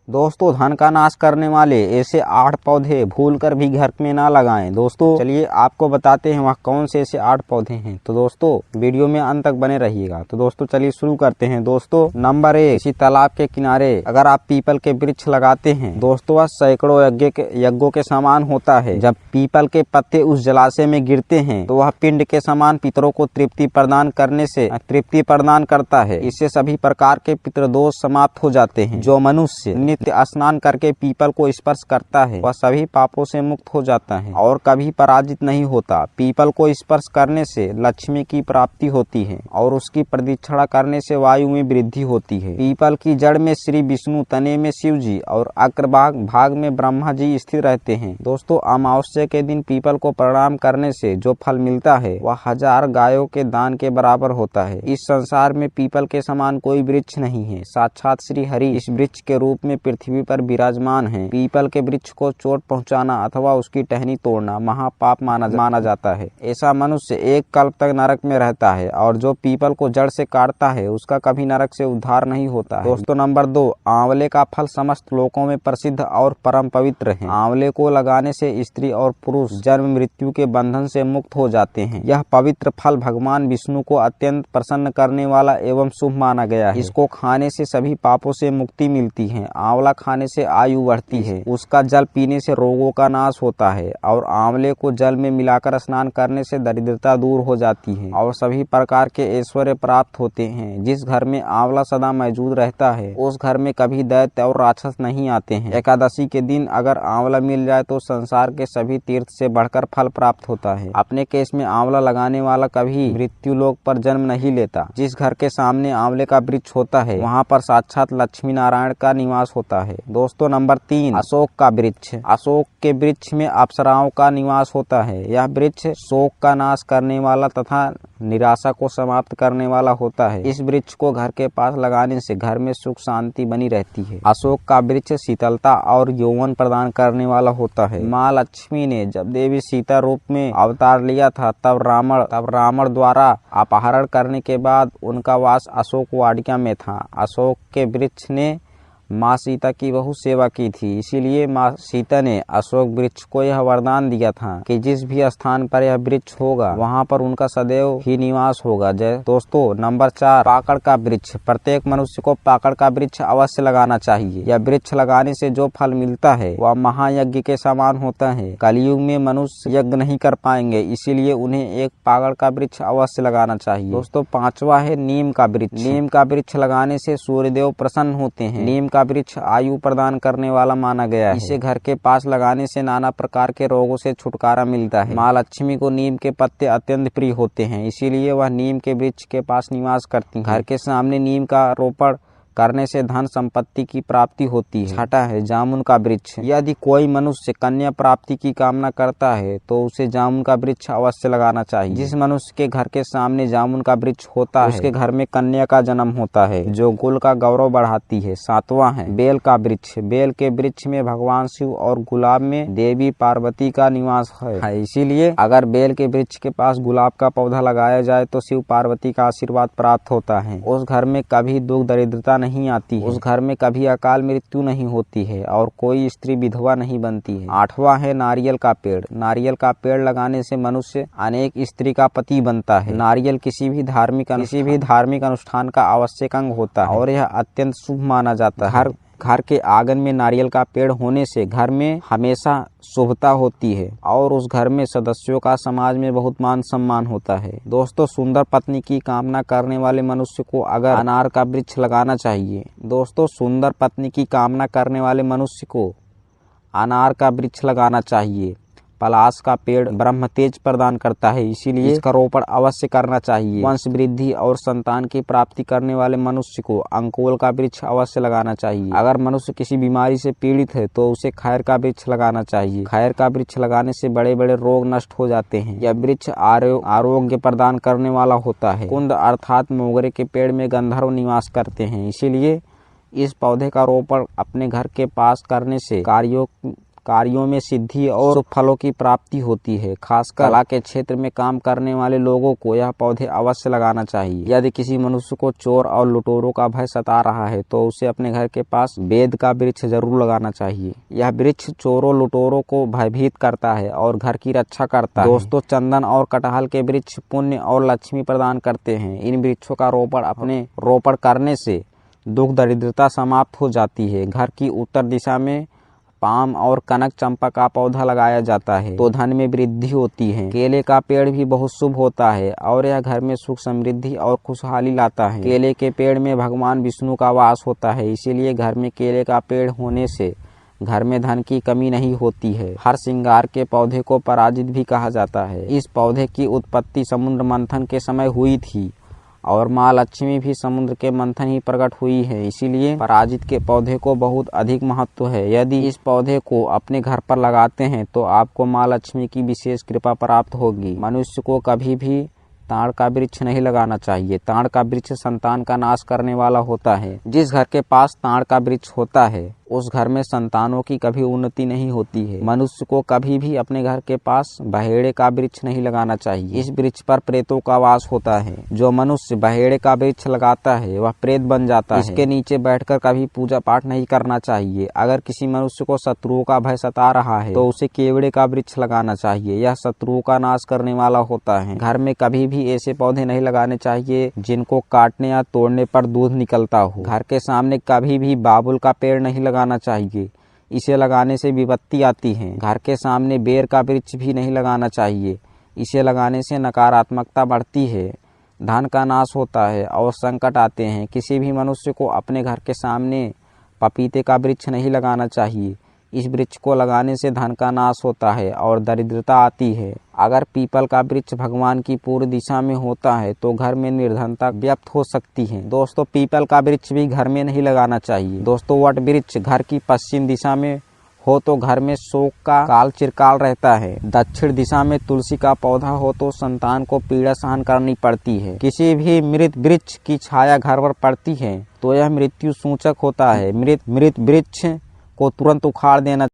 दोस्तों, धन का नाश करने वाले ऐसे 8 पौधे भूलकर भी घर में ना लगाएं। दोस्तों चलिए आपको बताते हैं वह कौन से ऐसे 8 पौधे हैं। तो दोस्तों वीडियो में अंत तक बने रहिएगा। तो दोस्तों चलिए शुरू करते हैं। दोस्तों नंबर 1, किसी तालाब के किनारे अगर आप पीपल के वृक्ष लगाते हैं दोस्तों, वह सैकड़ों यज्ञों के समान होता है। जब पीपल के पत्ते उस जलाशय में गिरते हैं तो वह पिंड के समान पितरों को तृप्ति प्रदान करता है। इससे सभी प्रकार के पितृदोष समाप्त हो जाते हैं। जो मनुष्य नित्य स्नान करके पीपल को स्पर्श करता है वह सभी पापों से मुक्त हो जाता है और कभी पराजित नहीं होता। पीपल को स्पर्श करने से लक्ष्मी की प्राप्ति होती है और उसकी प्रदक्षिणा करने से वायु में वृद्धि होती है। पीपल की जड़ में श्री विष्णु, तने में शिव जी और अग्रभाग में ब्रह्मा जी स्थित रहते हैं। दोस्तों अमावस्या के दिन पीपल को प्रणाम करने से जो फल मिलता है वह 1000 गायों के दान के बराबर होता है। इस संसार में पीपल के समान कोई वृक्ष नहीं है। साक्षात श्री हरि इस वृक्ष के रूप में पृथ्वी पर विराजमान है। पीपल के वृक्ष को चोट पहुंचाना अथवा उसकी टहनी तोड़ना महापाप माना जाता है। ऐसा मनुष्य 1 कल्प तक नरक में रहता है और जो पीपल को जड़ से काटता है उसका कभी नरक से उद्धार नहीं होता है। दोस्तों नंबर 2, आंवले का फल समस्त लोकों में प्रसिद्ध और परम पवित्र है। आंवले को लगाने से स्त्री और पुरुष जन्म मृत्यु के बंधन से मुक्त हो जाते हैं। यह पवित्र फल भगवान विष्णु को अत्यंत प्रसन्न करने वाला एवं शुभ माना गया है। इसको खाने से सभी पापों से मुक्ति मिलती है। आंवला खाने से आयु बढ़ती है। उसका जल पीने से रोगों का नाश होता है और आंवले को जल में मिलाकर स्नान करने से दरिद्रता दूर हो जाती है और सभी प्रकार के ऐश्वर्य प्राप्त होते हैं। जिस घर में आंवला सदा मौजूद रहता है उस घर में कभी दैत्य और राक्षस नहीं आते हैं। एकादशी के दिन अगर आंवला मिल जाए तो संसार के सभी तीर्थ से बढ़कर फल प्राप्त होता है। अपने केस में आंवला लगाने वाला कभी मृत्यु लोक पर जन्म नहीं लेता। जिस घर के सामने आंवले का वृक्ष होता है वहाँ पर साक्षात लक्ष्मी नारायण का निवास होता है। दोस्तों नंबर 3, अशोक का वृक्ष। अशोक के वृक्ष में अप्सराओं का निवास होता है। यह वृक्ष शोक का नाश करने वाला तथा निराशा को समाप्त करने वाला होता है। इस वृक्ष को घर के पास लगाने से घर में सुख शांति बनी रहती है। अशोक का वृक्ष शीतलता और यौवन प्रदान करने वाला होता है। माँ लक्ष्मी ने जब देवी सीता रूप में अवतार लिया था तब रावण द्वारा अपहरण करने के बाद उनका वास अशोक वाटिका में था। अशोक के वृक्ष ने माँ सीता की बहुत सेवा की थी, इसीलिए माँ सीता ने अशोक वृक्ष को यह वरदान दिया था कि जिस भी स्थान पर यह वृक्ष होगा वहाँ पर उनका सदैव ही निवास होगा। जय दोस्तों नंबर 4, पाकड़ का वृक्ष। प्रत्येक मनुष्य को पाकड़ का वृक्ष अवश्य लगाना चाहिए। यह वृक्ष लगाने से जो फल मिलता है वह महायज्ञ के समान होता है। कलयुग में मनुष्य यज्ञ नहीं कर पाएंगे, इसीलिए उन्हें एक पाकड़ का वृक्ष अवश्य लगाना चाहिए। दोस्तों 5वां है नीम का वृक्ष। नीम का वृक्ष लगाने से सूर्यदेव प्रसन्न होते हैं। नीम का वृक्ष आयु प्रदान करने वाला माना गया है। इसे घर के पास लगाने से नाना प्रकार के रोगों से छुटकारा मिलता है। माँ लक्ष्मी को नीम के पत्ते अत्यंत प्रिय होते हैं, इसीलिए वह नीम के वृक्ष के पास निवास करती हैं। घर के सामने नीम का रोपण करने से धन संपत्ति की प्राप्ति होती है। 6वां है जामुन का वृक्ष। यदि कोई मनुष्य कन्या प्राप्ति की कामना करता है तो उसे जामुन का वृक्ष अवश्य लगाना चाहिए। जिस मनुष्य के घर के सामने जामुन का वृक्ष होता है उसके घर में कन्या का जन्म होता है जो कुल का गौरव बढ़ाती है। 7वां है बेल का वृक्ष। बेल के वृक्ष में भगवान शिव और गुलाब में देवी पार्वती का निवास है, इसीलिए अगर बेल के वृक्ष के पास गुलाब का पौधा लगाया जाए तो शिव पार्वती का आशीर्वाद प्राप्त होता है। उस घर में कभी दुख दरिद्रता नहीं आती है। उस घर में कभी अकाल मृत्यु नहीं होती है और कोई स्त्री विधवा नहीं बनती है। 8वां है नारियल का पेड़। नारियल का पेड़ लगाने से मनुष्य अनेक स्त्री का पति बनता है। नारियल किसी भी धार्मिक अनुष्ठान का आवश्यक अंग होता है और यह अत्यंत शुभ माना जाता है। घर के आंगन में नारियल का पेड़ होने से घर में हमेशा शुभता होती है और उस घर में सदस्यों का समाज में बहुत मान सम्मान होता है। दोस्तों सुंदर पत्नी की कामना करने वाले मनुष्य को अगर अनार का वृक्ष लगाना चाहिए। दोस्तों सुंदर पत्नी की कामना करने वाले मनुष्य को अनार का वृक्ष लगाना चाहिए। पलाश का पेड़ ब्रह्म तेज प्रदान करता है, इसीलिए इसका रोपण अवश्य करना चाहिए। वंश वृद्धि और संतान की प्राप्ति करने वाले मनुष्य को अंकोल का वृक्ष अवश्य लगाना चाहिए। अगर मनुष्य किसी बीमारी से पीड़ित है तो उसे खैर का वृक्ष लगाना चाहिए। खैर का वृक्ष लगाने से बड़े बड़े रोग नष्ट हो जाते हैं। यह वृक्ष आरोग्य प्रदान करने वाला होता है। कुंद अर्थात मोगरे के पेड़ में गंधर्व निवास करते हैं, इसीलिए इस पौधे का रोपण अपने घर के पास करने से कार्यों कार्यों में सिद्धि और शुभ फलों की प्राप्ति होती है। खासकर कला के क्षेत्र में काम करने वाले लोगों को यह पौधे अवश्य लगाना चाहिए। यदि किसी मनुष्य को चोर और लुटेरों का भय सता रहा है तो उसे अपने घर के पास बेद का वृक्ष जरूर लगाना चाहिए। यह वृक्ष चोरों लुटेरों को भयभीत करता है और घर की रक्षा करता है। दोस्तों, चंदन और कटहल के वृक्ष पुण्य और लक्ष्मी प्रदान करते हैं। इन वृक्षों का रोपण करने से दुख दरिद्रता समाप्त हो जाती है। घर की उत्तर दिशा में पाम और कनक चंपा का पौधा लगाया जाता है तो धन में वृद्धि होती है। केले का पेड़ भी बहुत शुभ होता है और यह घर में सुख समृद्धि और खुशहाली लाता है। केले के पेड़ में भगवान विष्णु का वास होता है, इसीलिए घर में केले का पेड़ होने से घर में धन की कमी नहीं होती है। हर श्रृंगार के पौधे को पराजित भी कहा जाता है। इस पौधे की उत्पत्ति समुद्र मंथन के समय हुई थी और माँ लक्ष्मी भी समुद्र के मंथन ही प्रकट हुई है, इसीलिए पराजित के पौधे को बहुत अधिक महत्व है। यदि इस पौधे को अपने घर पर लगाते हैं तो आपको माँ लक्ष्मी की विशेष कृपा प्राप्त होगी। मनुष्य को कभी भी ताड़ का वृक्ष नहीं लगाना चाहिए। ताड़ का वृक्ष संतान का नाश करने वाला होता है। जिस घर के पास ताड़ का वृक्ष होता है उस घर में संतानों की कभी उन्नति नहीं होती है। मनुष्य को कभी भी अपने घर के पास बहेड़े का वृक्ष नहीं लगाना चाहिए। इस वृक्ष पर प्रेतों का वास होता है। जो मनुष्य बहेड़े का वृक्ष लगाता है वह प्रेत बन जाता है। इसके नीचे बैठकर कभी पूजा पाठ नहीं करना चाहिए। अगर किसी मनुष्य को शत्रुओं का भय सता रहा है तो उसे केवड़े का वृक्ष लगाना चाहिए। यह शत्रुओं का नाश करने वाला होता है। घर में कभी भी ऐसे पौधे नहीं लगाने चाहिए जिनको काटने या तोड़ने पर दूध निकलता हो। घर के सामने कभी भी बाबुल का पेड़ नहीं लगाना चाहिए, इसे लगाने से विपत्ति आती है। घर के सामने बेर का वृक्ष भी नहीं लगाना चाहिए, इसे लगाने से नकारात्मकता बढ़ती है, धन का नाश होता है और संकट आते हैं। किसी भी मनुष्य को अपने घर के सामने पपीते का वृक्ष नहीं लगाना चाहिए। इस वृक्ष को लगाने से धन का नाश होता है और दरिद्रता आती है। अगर पीपल का वृक्ष भगवान की पूर्व दिशा में होता है तो घर में निर्धनता व्याप्त हो सकती है। दोस्तों, पीपल का वृक्ष भी घर में नहीं लगाना चाहिए। दोस्तों, वट वृक्ष घर की पश्चिम दिशा में हो तो घर में शोक का काल चिरकाल रहता है। दक्षिण दिशा में तुलसी का पौधा हो तो संतान को पीड़ा सहन करनी पड़ती है। किसी भी मृत वृक्ष की छाया घर पर पड़ती है तो यह मृत्यु सूचक होता है। मृत वृक्ष को तुरंत उखाड़ देना